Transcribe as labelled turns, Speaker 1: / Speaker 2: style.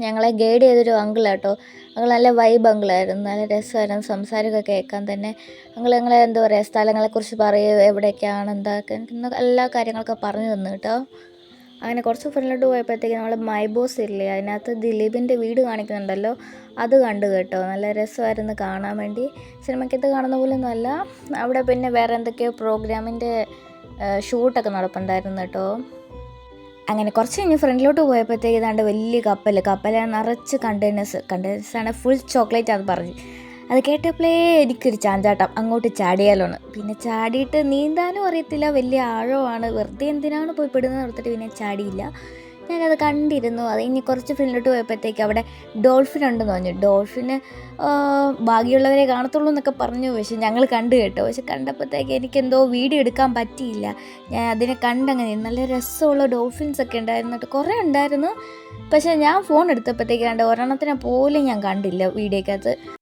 Speaker 1: ഞങ്ങളെ ഗൈഡ് ചെയ്തൊരു അങ്കിളാട്ടോ. അങ്കിൾ നല്ല വൈബ് അങ്കിളായിരുന്നു, നല്ല രസമായിരുന്നു സംസാരമൊക്കെ കേൾക്കാൻ തന്നെ. അങ്കിൾ ഞങ്ങളെ എന്താ പറയുക സ്ഥലങ്ങളെക്കുറിച്ച് പറയുക, എവിടേക്കാണ് എന്താക്കുക എല്ലാ കാര്യങ്ങളൊക്കെ പറഞ്ഞു തന്നു കേട്ടോ. അങ്ങനെ കുറച്ച് ഫ്രണ്ടിലോട്ട് പോയപ്പോഴത്തേക്ക് നമ്മൾ മൈ ബോസ് ഇല്ലേ, അതിനകത്ത് ദിലീപിൻ്റെ വീട് കാണിക്കുന്നുണ്ടല്ലോ, അത് കണ്ടു കേട്ടോ. നല്ല രസമായിരുന്നു കാണാൻ വേണ്ടി. സിനിമയ്ക്കകത്ത് കാണുന്ന പോലെ ഒന്നുമല്ല. അവിടെ പിന്നെ വേറെ എന്തൊക്കെയോ പ്രോഗ്രാമിൻ്റെ ഷൂട്ടൊക്കെ നടപ്പുണ്ടായിരുന്നു കേട്ടോ. അങ്ങനെ കുറച്ച് കഴിഞ്ഞ് ഫ്രണ്ടിലോട്ട് പോയപ്പോഴത്തേക്ക് ഇതാണ്ട് വലിയ കപ്പൽ നിറച്ച് കണ്ടെയ്നേഴ്സാണ്, ഫുൾ ചോക്ലേറ്റ് അത് പറഞ്ഞു. അത് കേട്ടപ്പോഴേ എനിക്കൊരു ചാഞ്ചാട്ടം, അങ്ങോട്ട് ചാടിയാലോന്ന്. പിന്നെ ചാടിയിട്ട് നീന്താനും അറിയത്തില്ല, വലിയ ആഴമാണ്, വെറുതെ എന്തിനാണ് പോയി പെടുന്നത് ഓർത്തിട്ട് പിന്നെ ചാടിയില്ല. ഞാനത് കണ്ടിരുന്നു. അത് ഇനി കുറച്ച് ഫ്രണ്ടിലോട്ട് പോയപ്പോഴത്തേക്ക് അവിടെ ഡോൾഫിൻ ഉണ്ടെന്ന് പറഞ്ഞു. ഡോൾഫിന് ഭാഗ്യമുള്ളവരെ കാണത്തുള്ളൂ എന്നൊക്കെ പറഞ്ഞു. പക്ഷെ ഞങ്ങൾ കണ്ടു കേട്ടോ. പക്ഷെ കണ്ടപ്പോഴത്തേക്ക് എനിക്കെന്തോ വീഡിയോ എടുക്കാൻ പറ്റിയില്ല. ഞാൻ അതിനെ കണ്ടങ്ങനെ നല്ല രസമുള്ള ഡോൾഫിൻസൊക്കെ ഉണ്ടായിരുന്നു കേട്ടോ, കുറേ ഉണ്ടായിരുന്നു. പക്ഷേ ഞാൻ ഫോൺ എടുത്തപ്പോഴത്തേക്ക് ഒരെണ്ണത്തിനെ പോലും ഞാൻ കണ്ടില്ല വീഡിയോക്കകത്ത്.